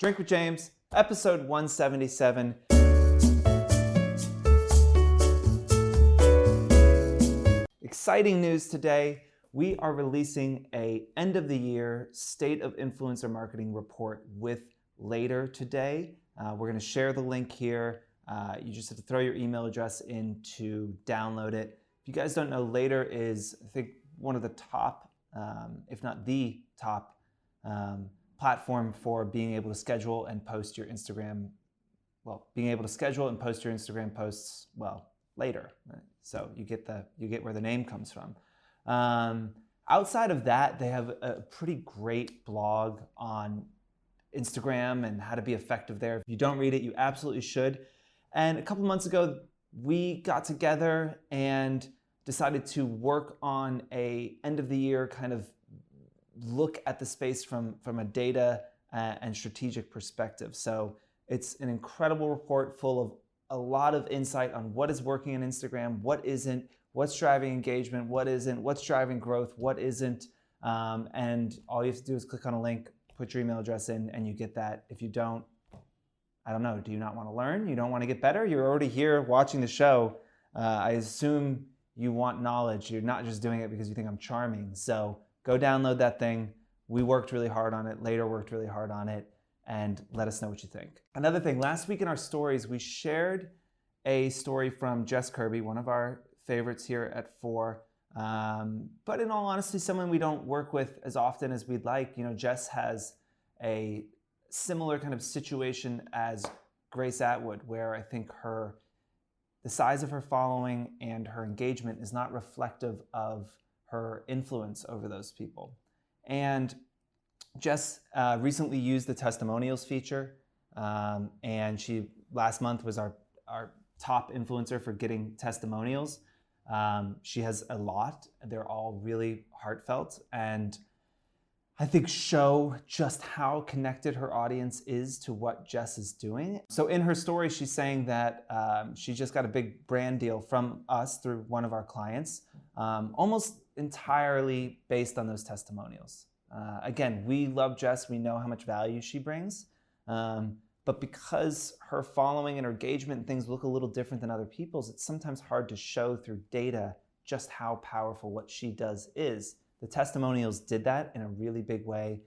Drink with James, episode 177. Exciting news today. We are releasing a end of the year State of Influencer Marketing report with Later today. We're going to share the link here. You just have to throw your email address in to download it. If you guys don't know, Later is, I think, one of the top, if not the top, platform for being able to schedule and post your Instagram, posts, later. Right? So you get where the name comes from. Outside of that, they have a pretty great blog on Instagram and how to be effective there. If you don't read it, you absolutely should. And a couple months ago, we got together and decided to work on a end of the year kind of look at the space from a data and strategic perspective. So it's an incredible report full of a lot of insight on what is working on Instagram, what isn't, what's driving engagement, what isn't, what's driving growth, what isn't. And all you have to do is click on a link, put your email address in, and you get that. If you don't, I don't know, do you not want to learn? You don't want to get better? You're already here watching the show. I assume you want knowledge. You're not just doing it because you think I'm charming. So go download that thing. We worked really hard on it. Later worked really hard on it. And let us know what you think. Another thing, last week in our stories, we shared a story from Jess Kirby, one of our favorites here at 4. But in all honesty, someone we don't work with as often as we'd like. You know, Jess has a similar kind of situation as Grace Atwood, where I think the size of her following and her engagement is not reflective of her influence over those people. And Jess recently used the testimonials feature, and she last month was our top influencer for getting testimonials. She has a lot. They're all really heartfelt, and I think show just how connected her audience is to what Jess is doing. So in her story, she's saying that she just got a big brand deal from us through one of our clients, almost entirely based on those testimonials. Again, we love Jess. We know how much value she brings. But because her following and her engagement and things look a little different than other people's, it's sometimes hard to show through data just how powerful what she does is. The testimonials did that in a really big way,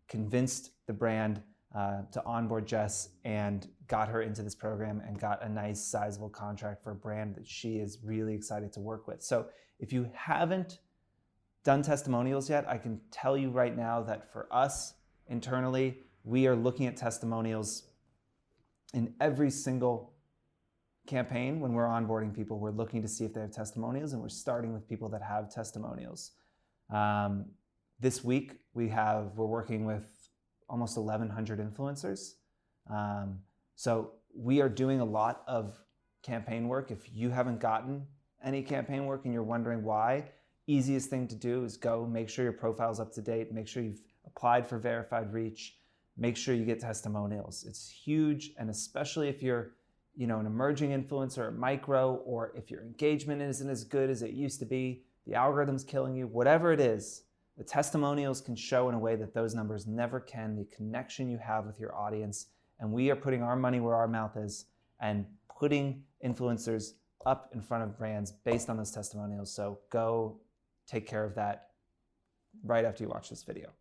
convinced the brand to onboard Jess and got her into this program and got a nice sizable contract for a brand that she is really excited to work with. So if you haven't done testimonials yet, I can tell you right now that for us internally, we are looking at testimonials in every single campaign. When we're onboarding people, we're looking to see if they have testimonials, and we're starting with people that have testimonials. This week, we're working with almost 1,100 influencers. So we are doing a lot of campaign work. If you haven't gotten any campaign work and you're wondering why, easiest thing to do is go make sure your profile's up to date, make sure you've applied for verified reach, make sure you get testimonials. It's huge, and especially if you're, an emerging influencer, micro, or if your engagement isn't as good as it used to be, the algorithm's killing you, whatever it is, the testimonials can show in a way that those numbers never can, the connection you have with your audience. And we are putting our money where our mouth is and putting influencers up in front of brands based on those testimonials. So go take care of that right after you watch this video.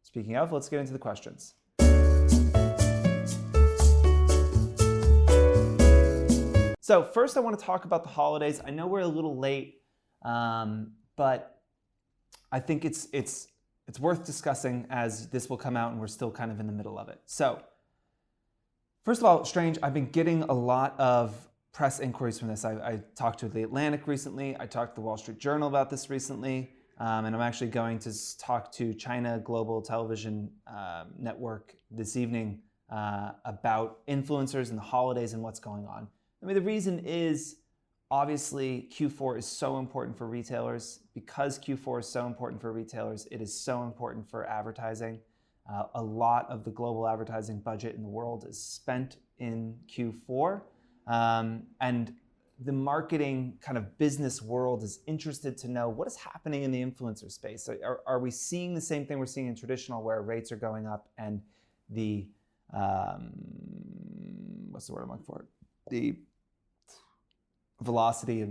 Speaking of, let's get into the questions. So first I want to talk about the holidays. I know we're a little late, but I think it's worth discussing as this will come out and we're still kind of in the middle of it. So first of all, Strange, I've been getting a lot of press inquiries from this. I talked to The Atlantic recently. I talked to the Wall Street Journal about this recently. And I'm actually going to talk to China Global Television Network this evening about influencers and the holidays and what's going on. I mean, the reason is obviously Q4 is so important for retailers. Because Q4 is so important for retailers, it is so important for advertising. A lot of the global advertising budget in the world is spent in Q4. And the marketing kind of business world is interested to know what is happening in the influencer space. So are we seeing the same thing we're seeing in traditional, where rates are going up and the what's the word I'm looking for? The velocity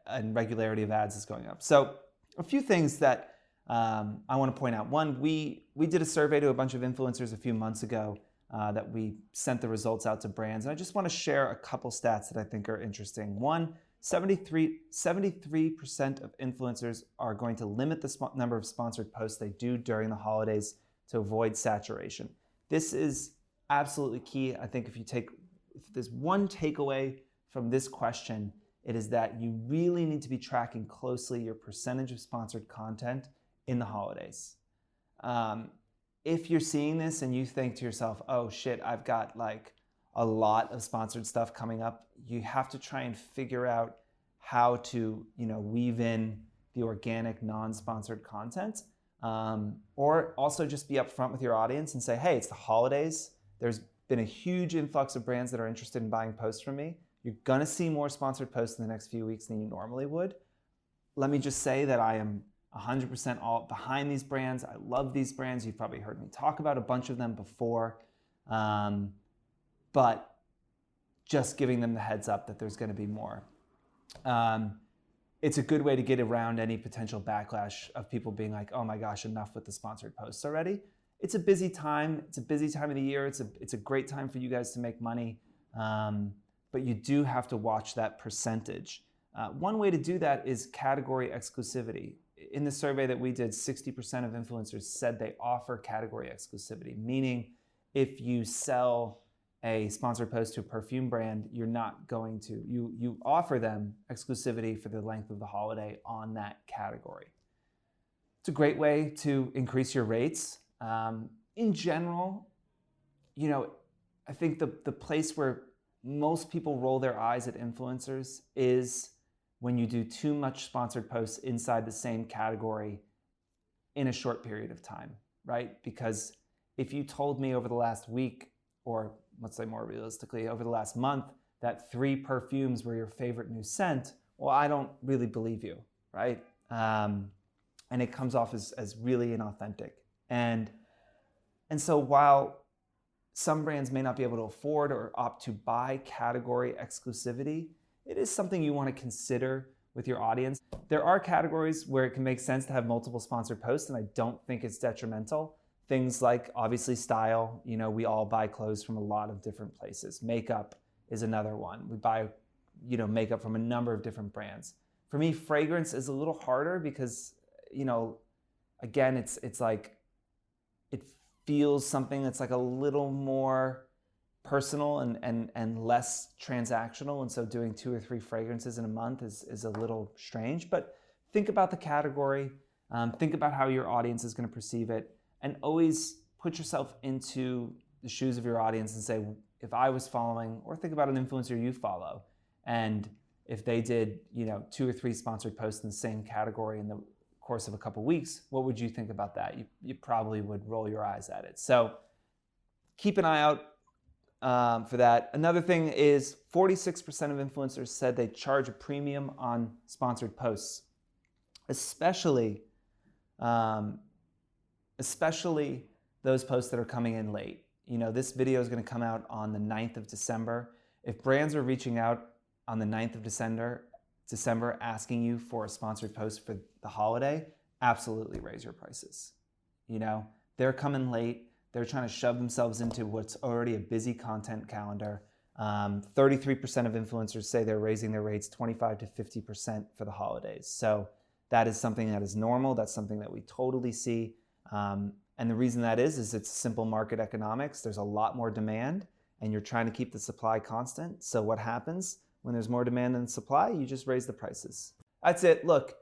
and regularity of ads is going up. So a few things that I want to point out. One, we did a survey to a bunch of influencers a few months ago that we sent the results out to brands. And I just want to share a couple stats that I think are interesting. One, 73% of influencers are going to limit the number of sponsored posts they do during the holidays to avoid saturation. This is absolutely key. I think if there's one takeaway from this question, it is that you really need to be tracking closely your percentage of sponsored content in the holidays. If you're seeing this and you think to yourself, oh shit, I've got like a lot of sponsored stuff coming up, you have to try and figure out how to, weave in the organic non-sponsored content, or also just be upfront with your audience and say, hey, it's the holidays. There's been a huge influx of brands that are interested in buying posts from me. You're gonna see more sponsored posts in the next few weeks than you normally would. Let me just say that I am 100% all behind these brands. I love these brands. You've probably heard me talk about a bunch of them before, but just giving them the heads up that there's gonna be more. It's a good way to get around any potential backlash of people being like, oh my gosh, enough with the sponsored posts already. It's a busy time. It's a busy time of the year. It's a great time for you guys to make money, but you do have to watch that percentage. One way to do that is category exclusivity. In the survey that we did, 60% of influencers said they offer category exclusivity, meaning if you sell a sponsored post to a perfume brand, you're not going to, you offer them exclusivity for the length of the holiday on that category. It's a great way to increase your rates. In general, I think the place where most people roll their eyes at influencers is when you do too much sponsored posts inside the same category in a short period of time, right? Because if you told me over the last week, or let's say more realistically, over the last month, that 3 perfumes were your favorite new scent, well, I don't really believe you, right? And it comes off as really inauthentic. And so while some brands may not be able to afford or opt to buy category exclusivity, it is something you want to consider with your audience. There are categories where it can make sense to have multiple sponsored posts, and I don't think it's detrimental. Things like, obviously, style. We all buy clothes from a lot of different places. Makeup is another one. We buy, makeup from a number of different brands. For me, fragrance is a little harder because, again, it's like, it feels something that's like a little more personal and less transactional. And so doing 2 or 3 fragrances in a month is a little strange. But think about the category. Think about how your audience is going to perceive it. And always put yourself into the shoes of your audience and say, if I was following, or think about an influencer you follow, and if they did, 2 or 3 sponsored posts in the same category in the course of a couple weeks, what would you think about that? You probably would roll your eyes at it. So keep an eye out for that. Another thing is 46% of influencers said they charge a premium on sponsored posts, especially those posts that are coming in late. This video is going to come out on the 9th of December. If brands are reaching out on the 9th of December asking you for a sponsored post for the holiday, absolutely raise your prices. They're coming late. They're trying to shove themselves into what's already a busy content calendar. 33% of influencers say they're raising their rates 25 to 50% for the holidays. So that is something that is normal. That's something that we totally see. And the reason that is it's simple market economics. There's a lot more demand and you're trying to keep the supply constant. So what happens when there's more demand than supply? You just raise the prices. That's it. Look,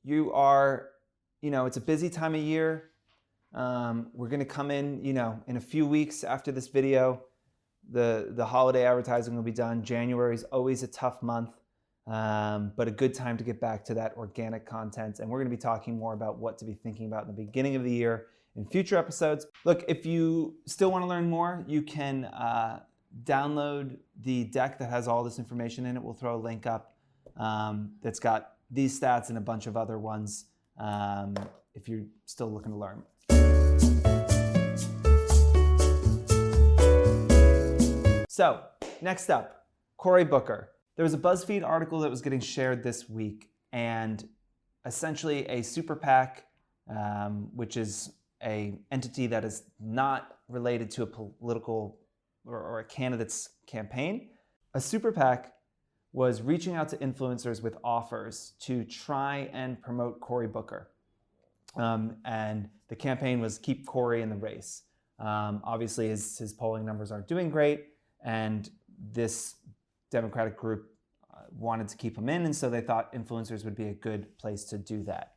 it's a busy time of year. We're going to come in a few weeks after this video, the holiday advertising will be done. January is always a tough month, but a good time to get back to that organic content. And we're going to be talking more about what to be thinking about in the beginning of the year in future episodes. Look, if you still want to learn more, you can download the deck that has all this information in it. We'll throw a link up that's got these stats and a bunch of other ones if you're still looking to learn. So next up, Cory Booker. There was a BuzzFeed article that was getting shared this week, and essentially a super PAC, which is a entity that is not related to a political or a candidate's campaign. A super PAC was reaching out to influencers with offers to try and promote Cory Booker. And the campaign was keep Cory in the race. Obviously, his polling numbers aren't doing great, and this Democratic group wanted to keep him in, and so they thought influencers would be a good place to do that.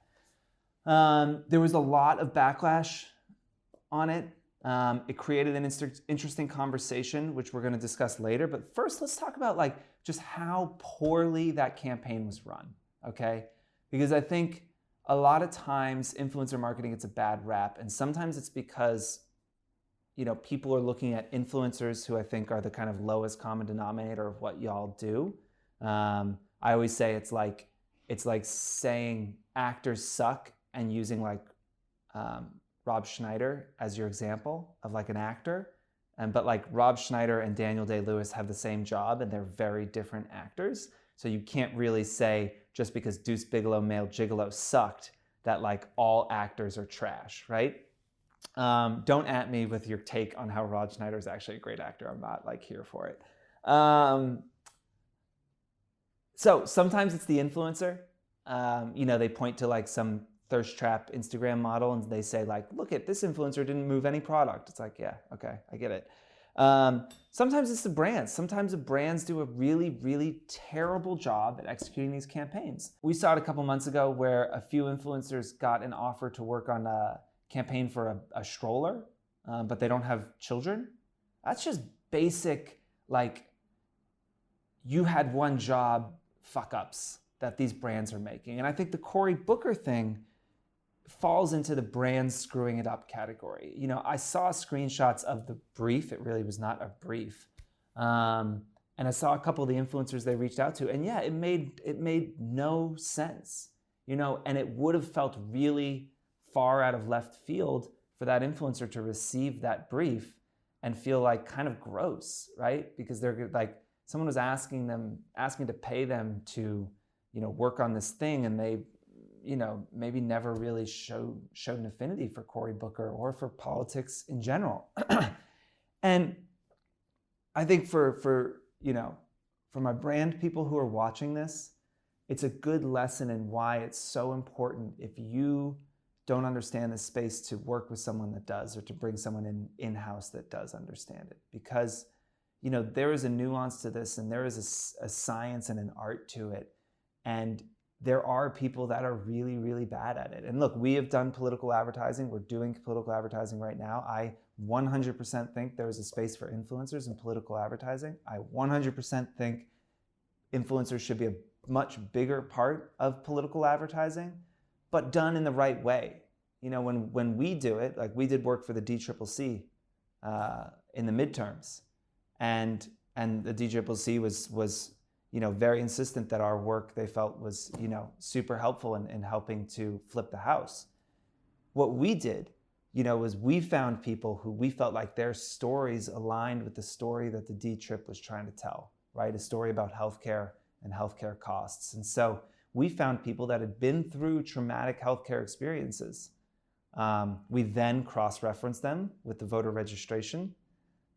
There was a lot of backlash on it. It created an interesting conversation, which we're going to discuss later. But first, let's talk about like just how poorly that campaign was run, okay? Because I think a lot of times influencer marketing gets a bad rap, and sometimes it's because people are looking at influencers who I think are the kind of lowest common denominator of what y'all do. I always say it's like saying actors suck and using like Rob Schneider as your example of like an actor. But like Rob Schneider and Daniel Day-Lewis have the same job and they're very different actors. So you can't really say just because Deuce Bigalow Male Gigolo sucked that like all actors are trash, right? Don't at me with your take on how Rob Schneider is actually a great actor. I'm not like here for it. So sometimes it's the influencer. They point to like some thirst trap Instagram model and they say like, look at this influencer didn't move any product. It's like, yeah, okay, I get it. Sometimes it's the brands. Sometimes the brands do a really, really terrible job at executing these campaigns. We saw it a couple months ago where a few influencers got an offer to work on a campaign for a stroller, but they don't have children. That's just basic, like, you had one job fuck ups that these brands are making. And I think the Cory Booker thing falls into the brands screwing it up category. I saw screenshots of the brief. It really was not a brief. And I saw a couple of the influencers they reached out to, and yeah, it made no sense, and it would have felt really far out of left field for that influencer to receive that brief and feel like kind of gross, right? Because they're like, someone was asking to pay them to, work on this thing, and they, maybe never really showed an affinity for Cory Booker or for politics in general. And I think for my brand people who are watching this, it's a good lesson in why it's so important if you don't understand the space to work with someone that does, or to bring someone in-house that does understand it. Because, there is a nuance to this, and there is a science and an art to it. And there are people that are really, really bad at it. And look, we have done political advertising. We're doing political advertising right now. I 100% think there is a space for influencers in political advertising. I 100% think influencers should be a much bigger part of political advertising, but done in the right way. When we do it, like we did work for the DCCC in the midterms, and the DCCC was very insistent that our work they felt was super helpful in helping to flip the House. What we did, was we found people who we felt like their stories aligned with the story that the D-Trip was trying to tell, right? A story about healthcare and healthcare costs. And so we found people that had been through traumatic healthcare experiences. We then cross-referenced them with the voter registration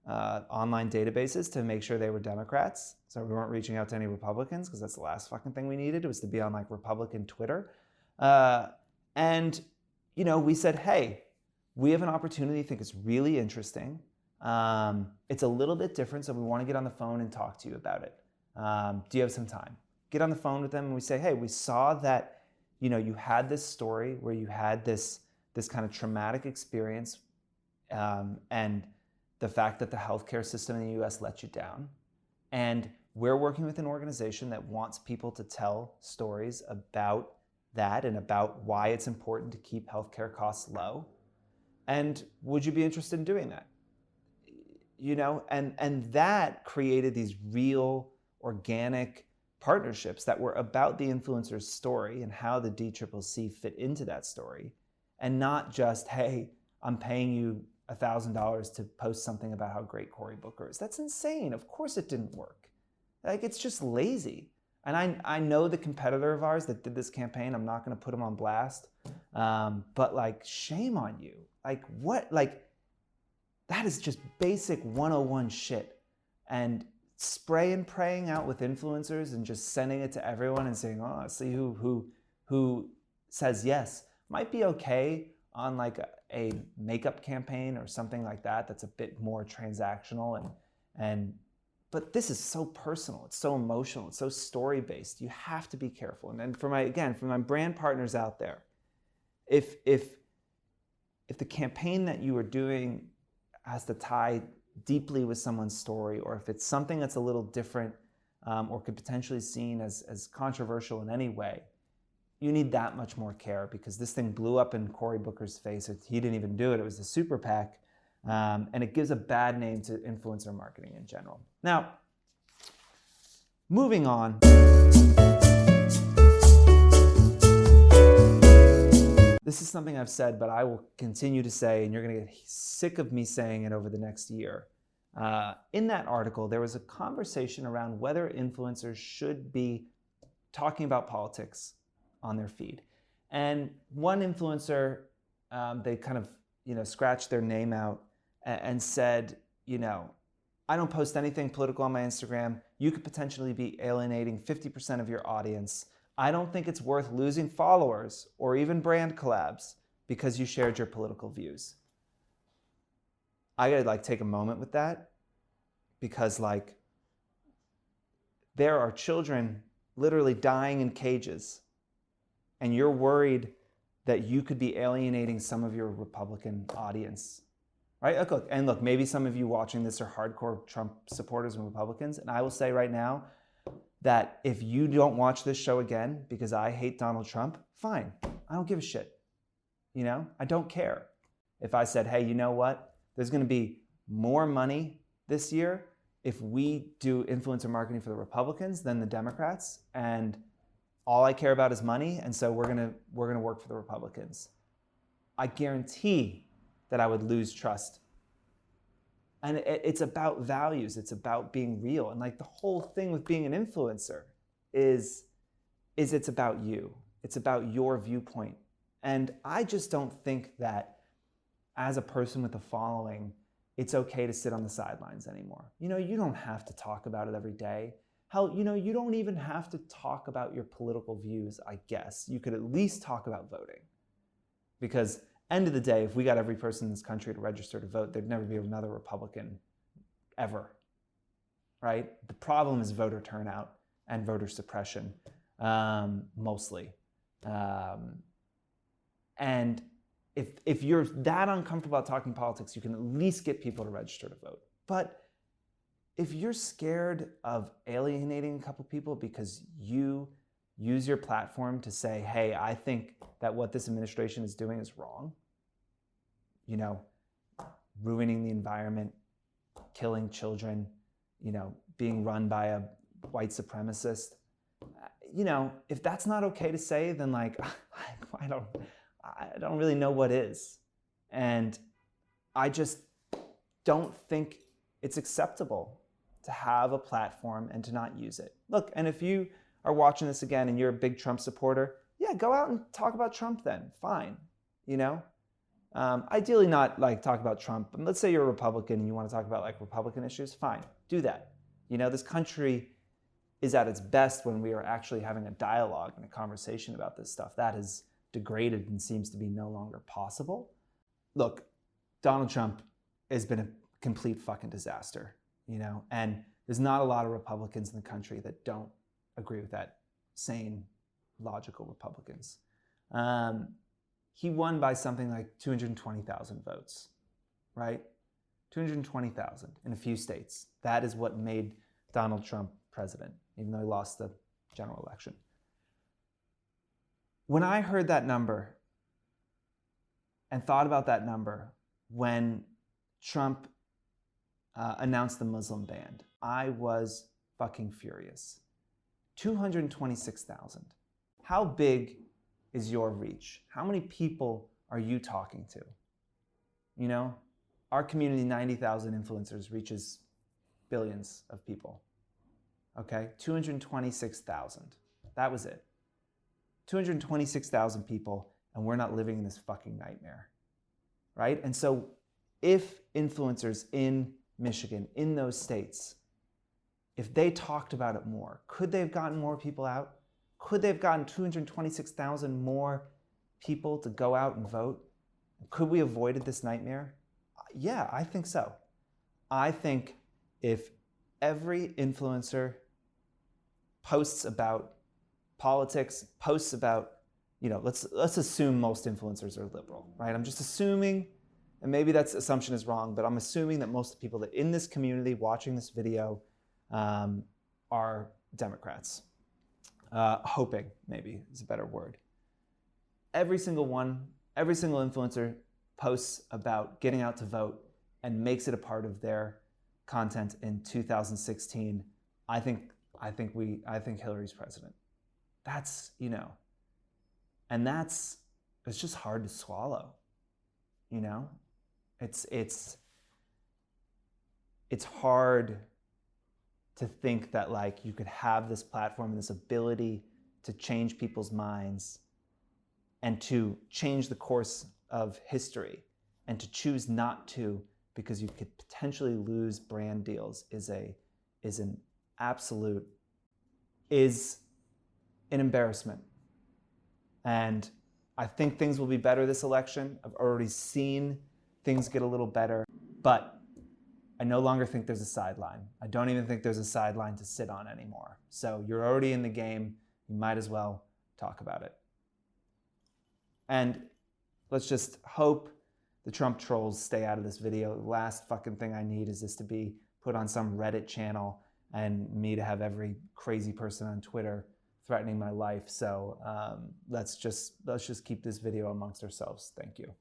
online databases to make sure they were Democrats. So we weren't reaching out to any Republicans, because that's the last fucking thing we needed, was to be on like Republican Twitter. And we said, hey, we have an opportunity I think it's really interesting. It's a little bit different, so we want to get on the phone and talk to you about it. Do you have some time? Get on the phone with them and we say, hey, we saw that you had this story where you had this kind of traumatic experience, and the fact that the healthcare system in the US let you down. And we're working with an organization that wants people to tell stories about that and about why it's important to keep healthcare costs low. And would you be interested in doing that? And that created these real organic partnerships that were about the influencer's story and how the DCCC fit into that story. And not just, hey, I'm paying you $1,000 to post something about how great Cory Booker is. That's insane. Of course it didn't work. Like, it's just lazy. And I know the competitor of ours that did this campaign. I'm not going to put him on blast. But like, shame on you. Like, what? Like, that is just basic 101 shit. And spray and praying out with influencers and just sending it to everyone and saying, oh, see who says yes, might be okay on like a makeup campaign or something like that. That's a bit more transactional but this is so personal. It's so emotional. It's so story-based. You have to be careful. And then for my brand partners out there, if the campaign that you are doing has to tie deeply with someone's story, or if it's something that's a little different or could potentially be seen as controversial in any way, you need that much more care, because this thing blew up in Cory Booker's face. He didn't even do it. It was the super PAC. And it gives a bad name to influencer marketing in general. Now, moving on. This is something I've said, but I will continue to say, and you're going to get sick of me saying it over the next year. In that article, there was a conversation around whether influencers should be talking about politics on their feed. And one influencer, they kind of, scratched their name out and said, I don't post anything political on my Instagram. You could potentially be alienating 50% of your audience. I don't think it's worth losing followers or even brand collabs because you shared your political views. I gotta take a moment with that, because there are children literally dying in cages, and you're worried that you could be alienating some of your Republican audience, right? Look, maybe some of you watching this are hardcore Trump supporters and Republicans, and I will say right now that if you don't watch this show again because I hate Donald Trump, fine. I don't give a shit. I don't care. If I said, hey, you know what? There's going to be more money this year if we do influencer marketing for the Republicans than the Democrats, and all I care about is money, and so we're gonna work for the Republicans. I guarantee that I would lose trust. And it's about values. It's about being real. And the whole thing with being an influencer is it's about you. It's about your viewpoint. And I just don't think that as a person with a following, it's okay to sit on the sidelines anymore. You don't have to talk about it every day. Hell, you don't even have to talk about your political views, I guess. You could at least talk about voting. Because end of the day, if we got every person in this country to register to vote, there'd never be another Republican ever, right? The problem is voter turnout and voter suppression, mostly. And if you're that uncomfortable about talking politics, you can at least get people to register to vote. But if you're scared of alienating a couple people because you use your platform to say, hey, I think that what this administration is doing is wrong, ruining the environment, killing children, being run by a white supremacist, if that's not okay to say, then I don't really know what is. And I just don't think it's acceptable to have a platform and to not use it. Look, and if you are watching this again and you're a big Trump supporter, yeah, go out and talk about Trump then, fine, Ideally not talk about Trump. But let's say you're a Republican and you want to talk about Republican issues, fine, do that. This country is at its best when we are actually having a dialogue and a conversation about this stuff. That has degraded and seems to be no longer possible. Look, Donald Trump has been a complete fucking disaster, and there's not a lot of Republicans in the country that don't agree with that. Sane, logical Republicans. He won by something like 220,000 votes, right? 220,000 in a few states. That is what made Donald Trump president, even though he lost the general election. When I heard that number and thought about that number when Trump announced the Muslim ban, I was fucking furious. 226,000. How big is your reach? How many people are you talking to? Our community, 90,000 influencers, reaches billions of people. Okay, 226,000. That was it. 226,000 people, and we're not living in this fucking nightmare, right? And so if influencers in Michigan, in those states, if they talked about it more, could they have gotten more people out? Could they have gotten 226,000 more people to go out and vote? Could we have avoided this nightmare? Yeah, I think so. I think if every influencer posts about politics, posts about, let's assume most influencers are liberal, right? I'm just assuming, and maybe that assumption is wrong, but I'm assuming that most of the people that in this community watching this video are Democrats. Hoping, maybe is a better word. Every single influencer posts about getting out to vote and makes it a part of their content in 2016. I think Hillary's president. That's, and it's just hard to swallow, It's hard to think that like you could have this platform and this ability to change people's minds and to change the course of history, and to choose not to because you could potentially lose brand deals is an embarrassment. And I think things will be better this election. I've already seen things get a little better, but I no longer think there's a sideline. I don't even think there's a sideline to sit on anymore. So you're already in the game. You might as well talk about it. And let's just hope the Trump trolls stay out of this video. The last fucking thing I need is this to be put on some Reddit channel and me to have every crazy person on Twitter threatening my life. So let's just keep this video amongst ourselves. Thank you.